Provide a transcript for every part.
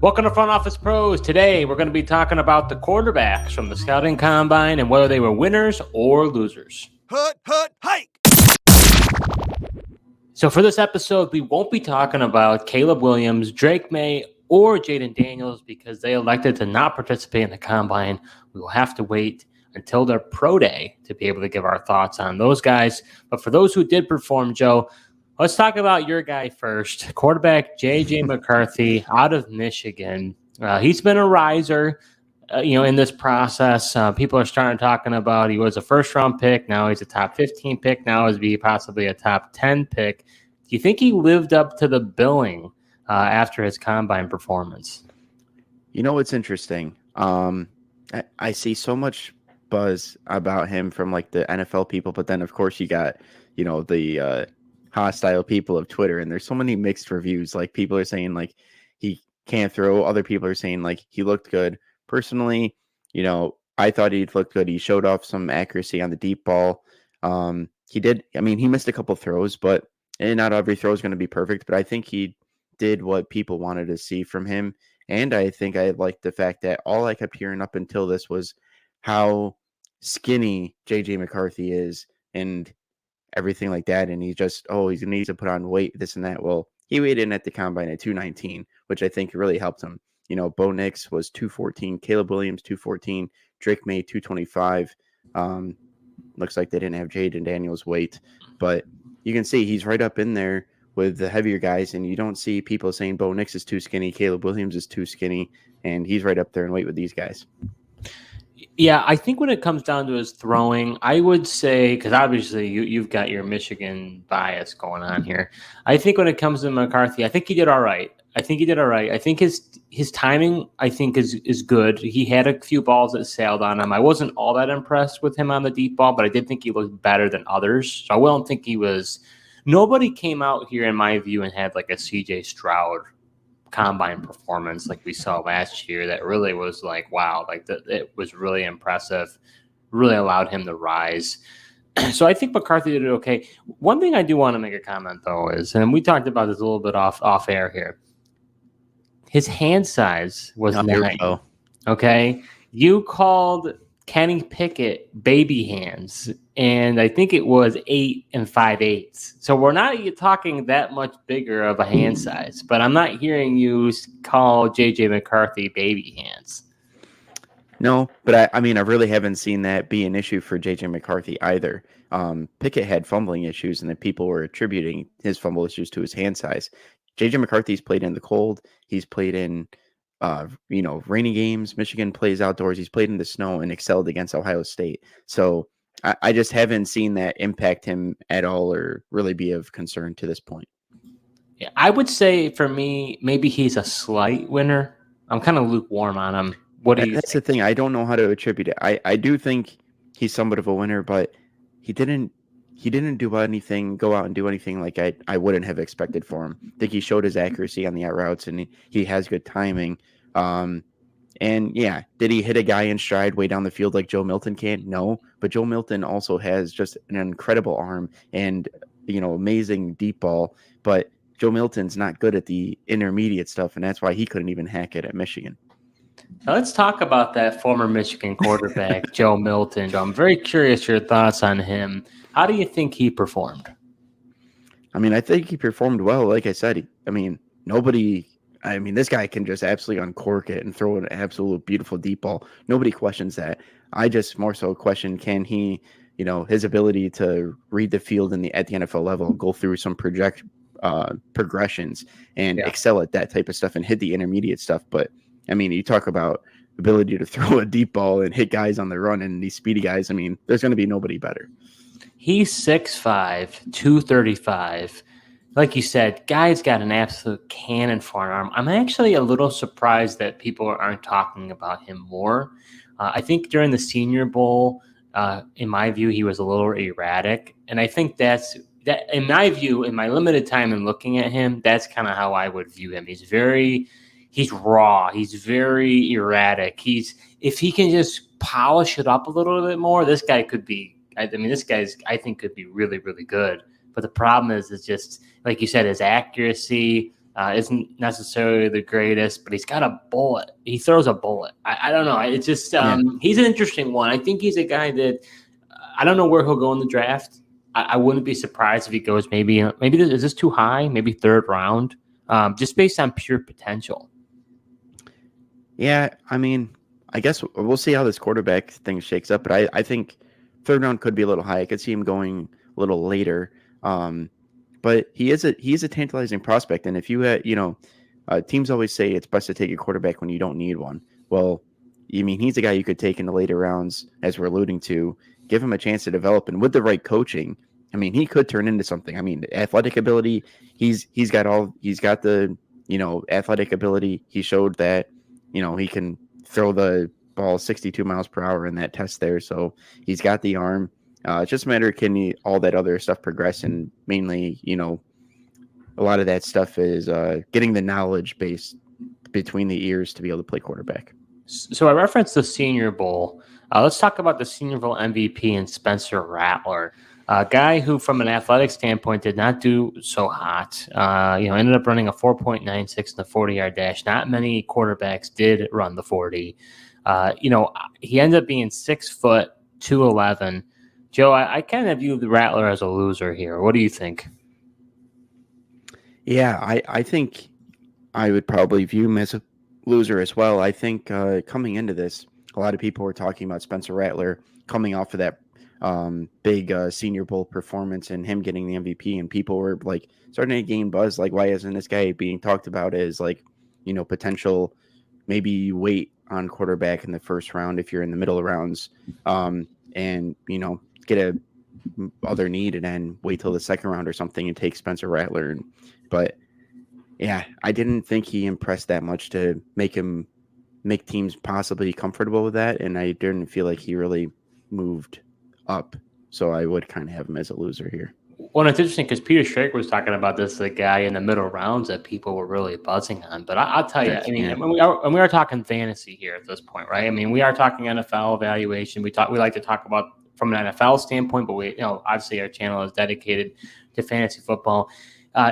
Welcome to Front Office Pros. Today, we're going to be talking about the quarterbacks from the scouting combine and whether they were winners or losers. Hike! So for this episode, we won't be talking about Caleb Williams, Drake May, or Jaden Daniels because they elected to not participate in the combine. We will have to wait until their pro day to be able to give our thoughts on those guys. But for those who did perform, Joe, let's talk about your guy first. Quarterback J.J. McCarthy out of Michigan. He's been a riser, in this process. People are starting talking about he was a first-round pick. Now he's a top 15 pick. Now he's be possibly a top 10 pick. Do you think he lived up to the billing after his combine performance? You know what's interesting? I see so much buzz about him from like the NFL people, but then of course you got the hostile people of Twitter, and there's so many mixed reviews. Like people are saying like he can't throw, other people are saying like he looked good. Personally, I thought he looked good. He showed off some accuracy on the deep ball. He did. I mean, he missed a couple throws, but not every throw is going to be perfect. But I think he did what people wanted to see from him. And I think I liked the fact that all I kept hearing up until this was how skinny J.J. McCarthy is and everything like that. And he's just, he needs to put on weight, this and that. Well, he weighed in at the combine at 219, which I think really helped him. Bo Nix was 214, Caleb Williams 214, Drake May 225. Looks like they didn't have Jaden Daniels' weight, but you can see he's right up in there with the heavier guys, and you don't see people saying Bo Nix is too skinny, Caleb Williams is too skinny, and he's right up there in weight with these guys. Yeah, I think when it comes down to his throwing, I would say, because obviously you've got your Michigan bias going on here. I think when it comes to McCarthy, I think he did all right. I think his timing, I think, is good. He had a few balls that sailed on him. I wasn't all that impressed with him on the deep ball, but I did think he looked better than others. So I don't think he was – nobody came out here, in my view, and had like a C.J. Stroud combine performance like we saw last year that really was like, wow, it was really impressive, really allowed him to rise. So I think McCarthy did it okay. One thing I do want to make a comment, though, is, and we talked about this a little bit off air here, his hand size was 9. Okay? You called Kenny Pickett baby hands, and I think it was 8 5/8. So we're not talking that much bigger of a hand size, but I'm not hearing you call J.J. McCarthy baby hands. No, but I really haven't seen that be an issue for J.J. McCarthy either. Pickett had fumbling issues, and then people were attributing his fumble issues to his hand size. J.J. McCarthy's played in the cold. He's played in rainy games. Michigan plays outdoors. He's played in the snow and excelled against Ohio State. So I just haven't seen that impact him at all or really be of concern to this point. Yeah, I would say for me, maybe he's a slight winner. I'm kind of lukewarm on him. What do you That's think? the thing. I don't know how to attribute it. I do think he's somewhat of a winner, but he didn't go out and do anything like I wouldn't have expected for him. I think he showed his accuracy on the out routes, and he has good timing. And yeah, did he hit a guy in stride way down the field like Joe Milton can? No, but Joe Milton also has just an incredible arm and, amazing deep ball, but Joe Milton's not good at the intermediate stuff, and that's why he couldn't even hack it at Michigan. Now let's talk about that former Michigan quarterback, Joe Milton. I'm very curious your thoughts on him. How do you think he performed? I think he performed well. Like I said, this guy can just absolutely uncork it and throw an absolute beautiful deep ball. Nobody questions that. I just more so question, can he, his ability to read the field at the NFL level, go through some progressions and excel at that type of stuff and hit the intermediate stuff. But you talk about ability to throw a deep ball and hit guys on the run and these speedy guys. There's going to be nobody better. He's 6'5", 235. Like you said, guy's got an absolute cannon for an arm. I'm actually a little surprised that people aren't talking about him more. I think during the Senior Bowl, in my view, he was a little erratic. And I think that, in my view, in my limited time in looking at him, that's kind of how I would view him. He's raw. He's very erratic. If he can just polish it up a little bit more, this guy could be, I think could be really, really good. But the problem is just, like you said, his accuracy, Isn't necessarily the greatest, but he's got a bullet. He throws a bullet. I don't know. It's just he's an interesting one. I think he's a guy that I don't know where he'll go in the draft. I wouldn't be surprised if he goes maybe is this too high? Maybe third round, just based on pure potential. Yeah, I mean, I guess we'll see how this quarterback thing shakes up, but I think third round could be a little high. I could see him going a little later. But he is a tantalizing prospect, and if you had, teams always say it's best to take a quarterback when you don't need one. Well, I mean, he's a guy you could take in the later rounds, as we're alluding to, give him a chance to develop, and with the right coaching, I mean, he could turn into something. I mean, athletic ability, he's got the athletic ability. He showed that he can throw the ball 62 miles per hour in that test there, so he's got the arm. It's just a matter of can all that other stuff progress, and mainly, a lot of that stuff is getting the knowledge base between the ears to be able to play quarterback. So I referenced the Senior Bowl. Let's talk about the Senior Bowl MVP and Spencer Rattler, a guy who, from an athletic standpoint, did not do so hot. Ended up running a 4.96 in the 40-yard dash. Not many quarterbacks did run the 40. He ended up being 6 foot 211. Joe, I kind of view the Rattler as a loser here. What do you think? Yeah, I think I would probably view him as a loser as well. I think coming into this, a lot of people were talking about Spencer Rattler coming off of that big Senior Bowl performance and him getting the MVP, and people were like starting to gain buzz. Like, why isn't this guy being talked about as potential? Maybe you wait on quarterback in the first round if you're in the middle rounds, and get a other need and then wait till the second round or something and take Spencer Rattler. But yeah, I didn't think he impressed that much to make teams possibly comfortable with that, and I didn't feel like he really moved up. So I would kind of have him as a loser here. Well, it's interesting because Peter Schrager was talking about this, the guy in the middle rounds that people were really buzzing on. But I'll tell you, we are talking fantasy here at this point, right? I mean, we are talking NFL evaluation. We like to talk about from an NFL standpoint, but obviously our channel is dedicated to fantasy football.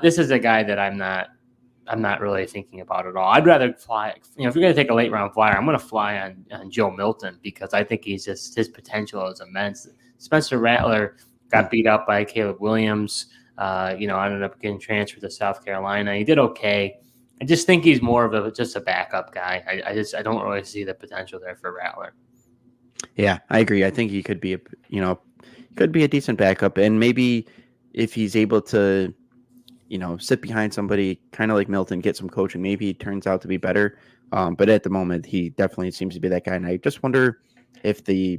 This is a guy that I'm not really thinking about at all. I'd rather fly. If you're going to take a late round flyer, I'm going to fly on Joe Milton because I think his potential is immense. Spencer Rattler got beat up by Caleb Williams. Ended up getting transferred to South Carolina. He did okay. I just think he's more of just a backup guy. I don't really see the potential there for Rattler. Yeah, I agree. I think he could be a decent backup, and maybe if he's able to, sit behind somebody kind of like Milton, get some coaching, maybe he turns out to be better. But at the moment, he definitely seems to be that guy, and I just wonder if the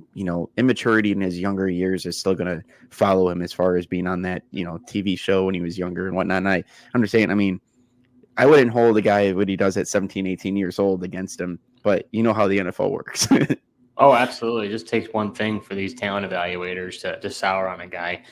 immaturity in his younger years is still going to follow him as far as being on that TV show when he was younger and whatnot. And I understand. I mean, I wouldn't hold a guy what he does at 17, 18 years old against him, but you know how the NFL works. Oh, absolutely. It just takes one thing for these talent evaluators to sour on a guy.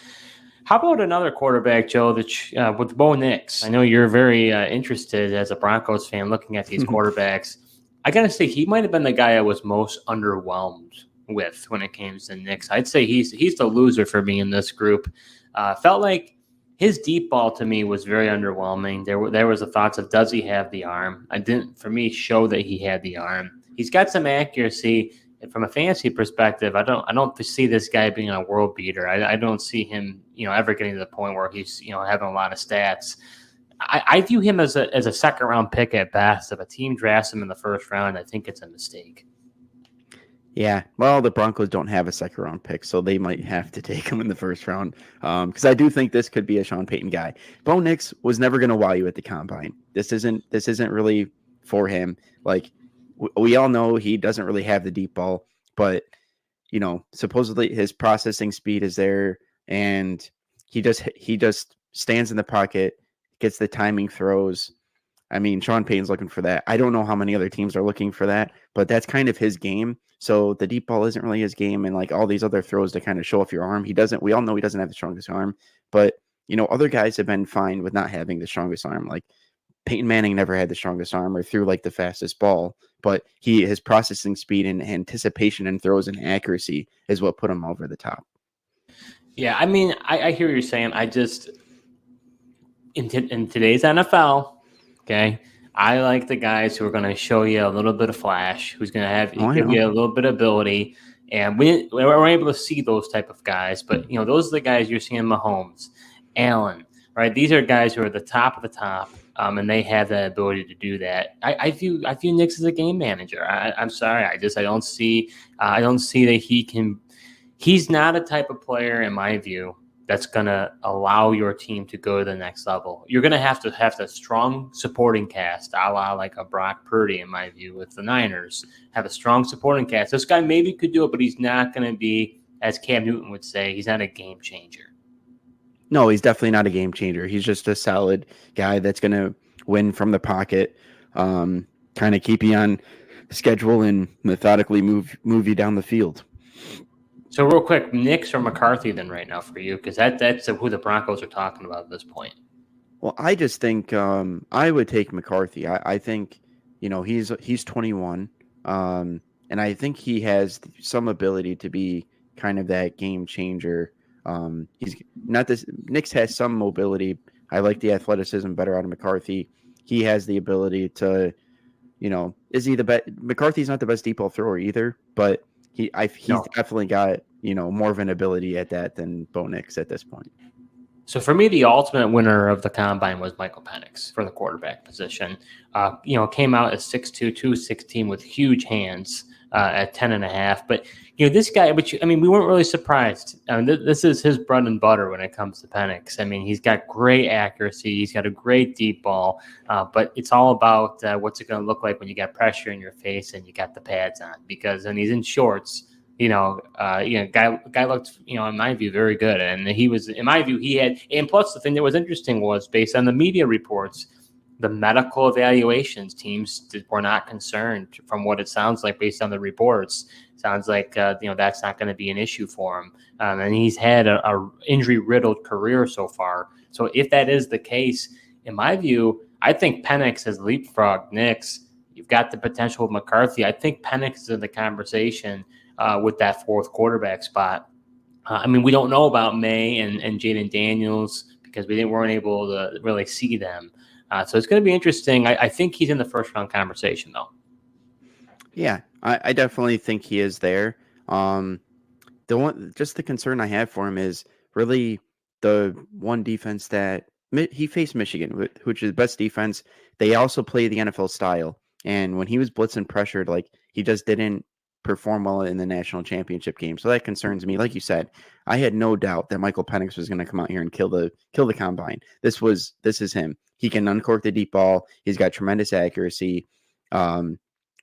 How about another quarterback, Joe, with Bo Nix? I know you're very interested as a Broncos fan looking at these quarterbacks. I got to say, he might have been the guy I was most underwhelmed with when it came to Nix. I'd say he's the loser for me in this group. Felt like his deep ball to me was very underwhelming. There was the thoughts of, does he have the arm? I didn't, for me, show that he had the arm. He's got some accuracy. From a fantasy perspective, I don't see this guy being a world beater. I don't see him, ever getting to the point where he's, having a lot of stats. I view him as a second round pick at best. If a team drafts him in the first round, I think it's a mistake. Yeah, well, the Broncos don't have a second round pick, so they might have to take him in the first round. Because I do think this could be a Sean Payton guy. Bo Nix was never going to wow you at the combine. This isn't really for him. Like, we all know he doesn't really have the deep ball, but supposedly his processing speed is there, and he just stands in the pocket, gets the timing throws. I mean, Sean Payton's looking for that. I don't know how many other teams are looking for that, but that's kind of his game. So the deep ball isn't really his game, and like all these other throws to kind of show off your arm. We all know he doesn't have the strongest arm, but other guys have been fine with not having the strongest arm. Like Peyton Manning never had the strongest arm or threw like the fastest ball, but his processing speed and anticipation and throws and accuracy is what put him over the top. Yeah, I mean, I hear what you're saying. I just in today's NFL, Okay. I like the guys who are going to show you a little bit of flash, who's going to give you a little bit of ability. And we're able to see those type of guys. But, those are the guys you're seeing: Mahomes, Allen, right? These are guys who are the top of the top, and they have the ability to do that. I view Nix as a game manager. I'm sorry. I don't see that he can. He's not a type of player, in my view, that's going to allow your team to go to the next level. You're going to have a strong supporting cast, a la like a Brock Purdy, in my view, with the Niners. Have a strong supporting cast. This guy maybe could do it, but he's not going to be, as Cam Newton would say, he's not a game changer. No, he's definitely not a game changer. He's just a solid guy that's going to win from the pocket, kind of keep you on schedule and methodically move you down the field. So real quick, Nix or McCarthy then right now for you? Because that's who the Broncos are talking about at this point. Well, I just think I would take McCarthy. I think, he's 21, and I think he has some ability to be kind of that game changer. He's not this. Nix has some mobility. I like the athleticism better out of McCarthy. He has the ability to, is he the best? McCarthy's not the best deep ball thrower either, but he's definitely got, more of an ability at that than Bo Nix at this point. So for me, the ultimate winner of the combine was Michael Penix for the quarterback position. Came out as 6'2", 216 with huge hands at 10.5. But, this guy, we weren't really surprised. This is his bread and butter when it comes to Penix. He's got great accuracy. He's got a great deep ball. But it's all about what's it going to look like when you got pressure in your face and you got the pads on. Because when he's in shorts, guy looked, in my view, very good. And he was, in my view, and plus the thing that was interesting was based on the media reports, the medical evaluations teams were not concerned from what it sounds like based on the reports. Sounds like, that's not going to be an issue for him. And he's had a injury-riddled career so far. So if that is the case, in my view, I think Penix has leapfrogged Nix. You've got the potential of McCarthy. I think Penix is in the conversation with that fourth quarterback spot. We don't know about May and Jaden Daniels because we weren't able to really see them. So it's going to be interesting. I think he's in the first round conversation, though. Yeah, I definitely think he is there. The concern I have for him is really the one defense that he faced Michigan, which is the best defense. They also play the NFL style. And when he was blitzing pressured, he just didn't perform well in the national championship game. So that concerns me. Like you said, I had no doubt that Michael Penix was going to come out here and kill the combine. This is him. He can uncork the deep ball. He's got tremendous accuracy. For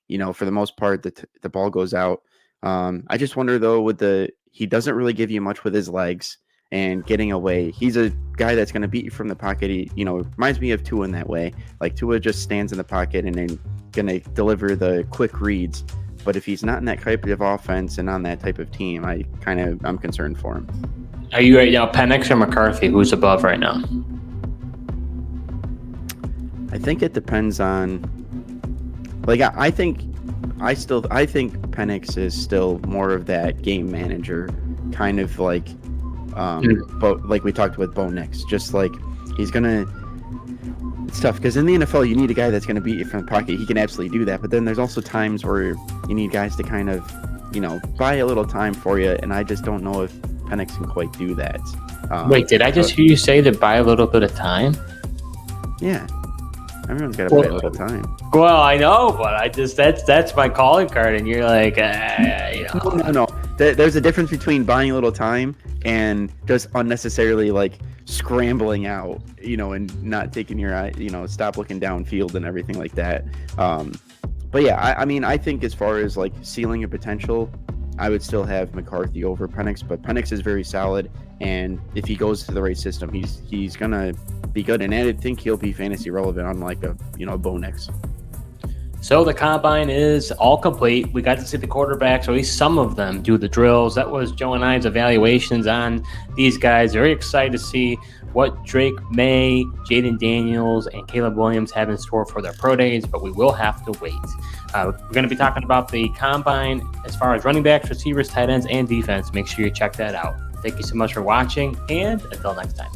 the most part, the ball goes out. I just wonder though, he doesn't really give you much with his legs and getting away. He's a guy that's going to beat you from the pocket. He, reminds me of Tua in that way. Like Tua just stands in the pocket and then going to deliver the quick reads. But if he's not in that type of offense and on that type of team, I'm concerned for him. Are you right now, Penix or McCarthy? Who's above right now? I think it depends on. I think Penix is still more of that game manager, kind of like we talked with Bo Nix. Just like he's gonna. It's tough because in the NFL you need a guy that's going to beat you from the pocket. He can absolutely do that, but then there's also times where you need guys to kind of, buy a little time for you, and I just don't know if Penix can quite do that. Wait, did I just hear you say to buy a little bit of time? Yeah, everyone's got to buy a little time. Well, I know, but that's my calling card, and you're like, No. There's a difference between buying a little time and just unnecessarily scrambling out, and not taking your eye, stop looking downfield and everything like that. But yeah, I think as far as ceiling of potential, I would still have McCarthy over Penix, but Penix is very solid, and if he goes to the right system, he's gonna be good, and I think he'll be fantasy relevant, unlike a Bo Nix. So the combine is all complete. We got to see the quarterbacks, or at least some of them, do the drills. That was Joe and I's evaluations on these guys. Very excited to see what Drake May, Jaden Daniels, and Caleb Williams have in store for their pro days, but we will have to wait. We're going to be talking about the combine as far as running backs, receivers, tight ends, and defense. Make sure you check that out. Thank you so much for watching, and until next time.